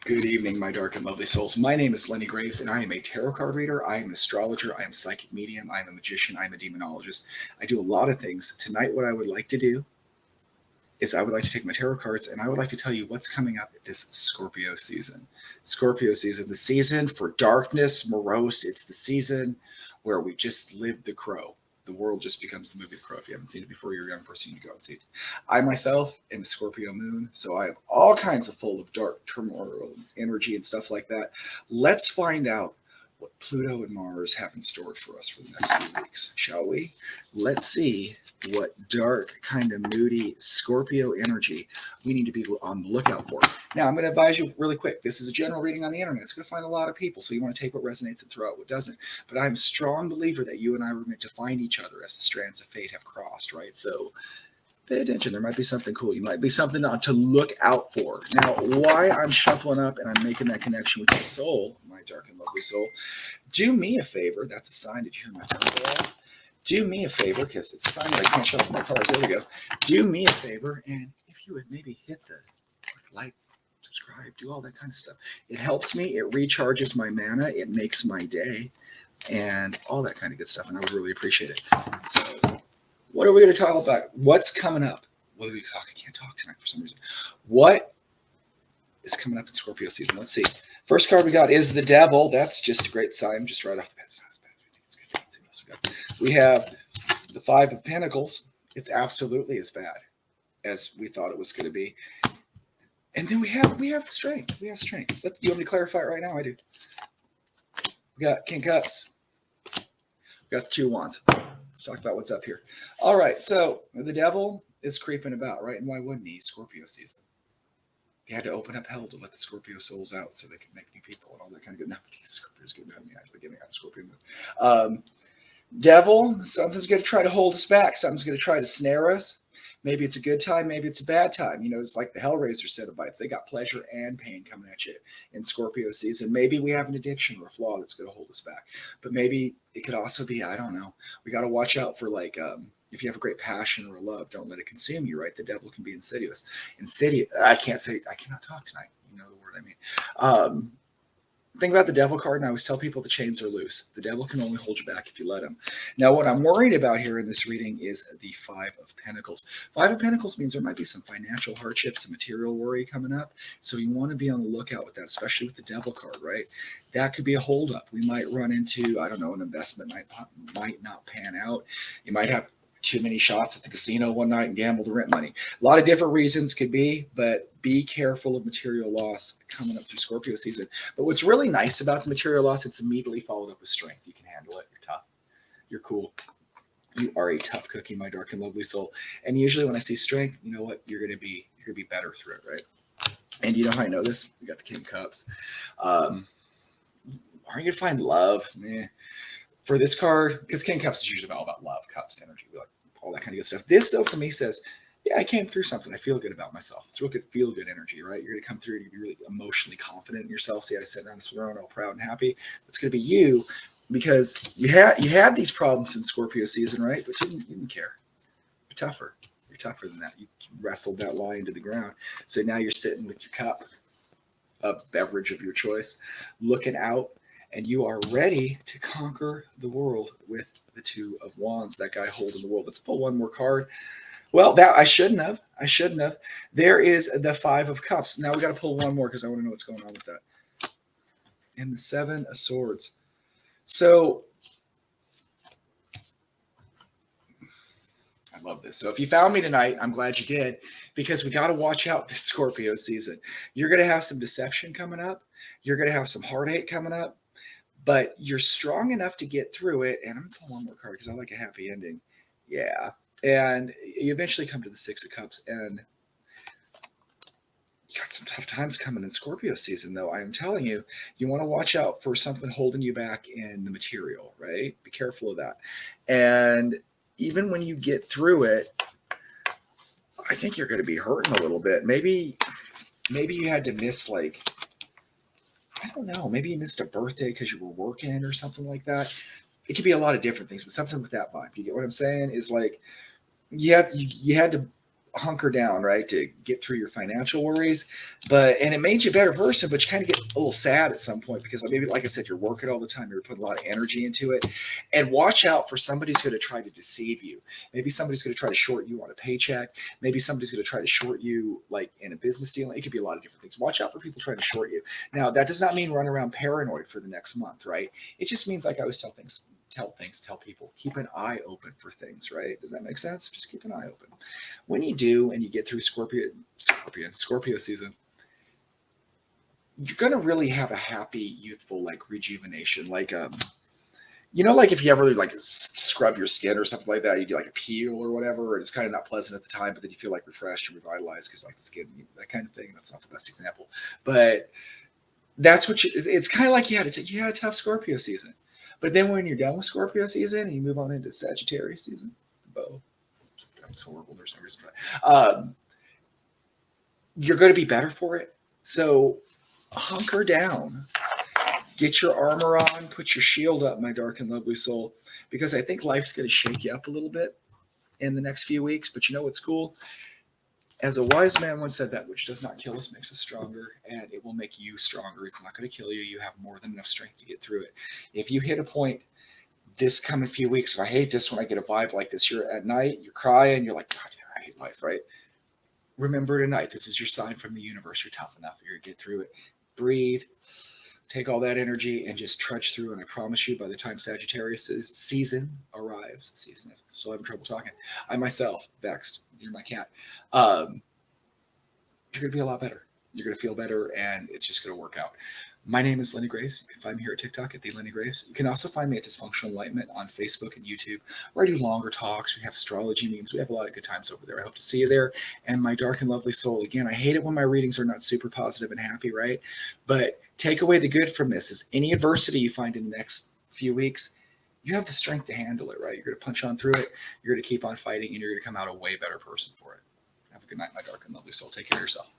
Good evening, my dark and lovely souls. My name is Lenny Graves, and I am a tarot card reader. I am an astrologer. I am a psychic medium. I am a magician. I am a demonologist. I do a lot of things. Tonight, what I would like to do is I would like to take my tarot cards and I would like to tell you what's coming up this Scorpio season. Scorpio season, the season for darkness, morose. It's the season where we just live the crow. The world just becomes the movie The Crow. If you haven't seen it before, you're a young person, you need to go and see it. I myself am a Scorpio moon, so I have all kinds of full of dark turmoil, energy, and stuff like that. Let's find out what Pluto and Mars have in store for us for the next few weeks, shall we? Let's see what dark, kind of moody Scorpio energy we need to be on the lookout for. Now, I'm going to advise you really quick. This is a general reading on the internet. It's going to find a lot of people, so you want to take what resonates and throw out what doesn't. But I'm a strong believer that you and I were meant to find each other as the strands of fate have crossed, right? So pay attention. There might be something cool. You might be something to look out for. Now, why I'm shuffling up and I'm making that connection with your soul, my dark and lovely soul, do me a favor. That's a sign. Did you hear my phone go off? Do me a favor, because it's a sign that I can't shuffle my cards. There we go. Do me a favor, and if you would maybe hit the like, subscribe, do all that kind of stuff. It helps me. It recharges my mana. It makes my day, and all that kind of good stuff, and I would really appreciate it. So what are we going to talk about? What's coming up? What are we talking? I can't talk tonight for some reason. What is coming up in Scorpio season? Let's see. First card we got is the Devil. That's just a great sign, just right off the bat. It's not as bad. I think it's good. Let's see what else we got. We have the Five of Pentacles. It's absolutely as bad as we thought it was going to be. And then we have strength. We have strength. You want me to clarify it right now? I do. We got King Cups. We got the Two Wands. Let's talk about what's up here. All right, so the Devil is creeping about, right? And why wouldn't he? Scorpio season. They had to open up hell to let the Scorpio souls out so they could make new people and all that kind of good. No, Scorpio's good. Me actually getting out of Scorpio. Devil, something's going to try to hold us back. Something's going to try to snare us. Maybe it's a good time. Maybe it's a bad time. You know, it's like the Hellraiser Cenobites. They got pleasure and pain coming at you in Scorpio season. Maybe we have an addiction or a flaw that's going to hold us back. But maybe it could also be, I don't know. We got to watch out for if you have a great passion or a love, don't let it consume you, right? The devil can be insidious. I cannot talk tonight. You know the word I mean. Thing about the Devil card, and I always tell people the chains are loose. The devil can only hold you back if you let him. Now, what I'm worried about here in this reading is the Five of Pentacles. Five of Pentacles means there might be some financial hardships and material worry coming up. So you want to be on the lookout with that, especially with the Devil card, right? That could be a holdup. We might run into, I don't know, an investment might not pan out. You might have too many shots at the casino one night and gamble the rent money. A lot of different reasons could be, but be careful of material loss coming up through Scorpio season. But what's really nice about the material loss, it's immediately followed up with strength. You can handle it. You're tough. You're cool. You are a tough cookie, my dark and lovely soul. And usually when I see strength, you know what? You're gonna be better through it, right? And you know how I know this? We got the King of Cups. Are you gonna find love? For this card, because King Cups is usually all about love, cups, energy, like all that kind of good stuff. This, though, for me says, yeah, I came through something. I feel good about myself. It's real good, feel good energy, right? You're going to come through and be really emotionally confident in yourself. See, I sit down this throne all proud and happy. It's going to be you, because you had these problems in Scorpio season, right? But you didn't care. You're tougher. You're tougher than that. You wrestled that lie into the ground. So now you're sitting with your cup, a beverage of your choice, looking out, and you are ready to conquer the world with the Two of Wands, that guy holding the world. Let's pull one more card. Well, that I shouldn't have. There is the Five of Cups. Now we got to pull one more because I want to know what's going on with that. And the Seven of Swords. So I love this. So if you found me tonight, I'm glad you did, because we got to watch out this Scorpio season. You're going to have some deception coming up. You're going to have some heartache coming up. But you're strong enough to get through it. And I'm going to pull one more card because I like a happy ending. Yeah. And you eventually come to the Six of Cups. And you got some tough times coming in Scorpio season, though. I'm telling you, you want to watch out for something holding you back in the material, right? Be careful of that. And even when you get through it, I think you're going to be hurting a little bit. Maybe you had to miss, like, I don't know, maybe you missed a birthday because you were working or something like that. It could be a lot of different things, but something with that vibe. You get what I'm saying? Is like you had to hunker down, right, to get through your financial worries. And it made you a better person, but you kind of get a little sad at some point because maybe, like I said, you're working all the time, you're putting a lot of energy into it. And watch out for somebody's going to try to deceive you. Maybe somebody's going to try to short you on a paycheck. Maybe somebody's going to try to short you like in a business deal. It could be a lot of different things. Watch out for people trying to short you. Now, that does not mean run around paranoid for the next month, right? It just means, like I always tell people, keep an eye open for things, right? Does that make sense? Just keep an eye open. When you do, and you get through Scorpio season, you're going to really have a happy, youthful, like rejuvenation. Like, like if you ever like scrub your skin or something like that, you do like a peel or whatever, and it's kind of not pleasant at the time, but then you feel like refreshed and revitalized because like the skin, that kind of thing. That's not the best example, but that's what it's kind of like you had a tough Scorpio season. But then when you're done with Scorpio season and you move on into Sagittarius season, the bow, that was horrible. There's no reason for that. You're going to be better for it. So hunker down, get your armor on, put your shield up, my dark and lovely soul, because I think life's going to shake you up a little bit in the next few weeks. But you know what's cool? As a wise man once said, that which does not kill us makes us stronger, and it will make you stronger. It's not going to kill you. You have more than enough strength to get through it. If you hit a point this coming few weeks, I hate this when I get a vibe like this. You're at night, you're crying, you're like, God damn, I hate life, right? Remember tonight, this is your sign from the universe. You're tough enough. You're going to get through it. Breathe. Take all that energy and just trudge through. And I promise you, by the time Sagittarius season arrives, I'm still having trouble talking. I myself, vexed. You're my cat. You're going to be a lot better. You're going to feel better, and it's just going to work out. My name is Lenny Graves. You can find me here at TikTok at the Lenny Graves. You can also find me at Dysfunctional Enlightenment on Facebook and YouTube, where I do longer talks. We have astrology meetings. We have a lot of good times over there. I hope to see you there. And my dark and lovely soul, again, I hate it when my readings are not super positive and happy, right? But take away the good from this is any adversity you find in the next few weeks, you have the strength to handle it, right? You're going to punch on through it. You're going to keep on fighting, and you're going to come out a way better person for it. Have a good night, my dark and lovely soul. Take care of yourself.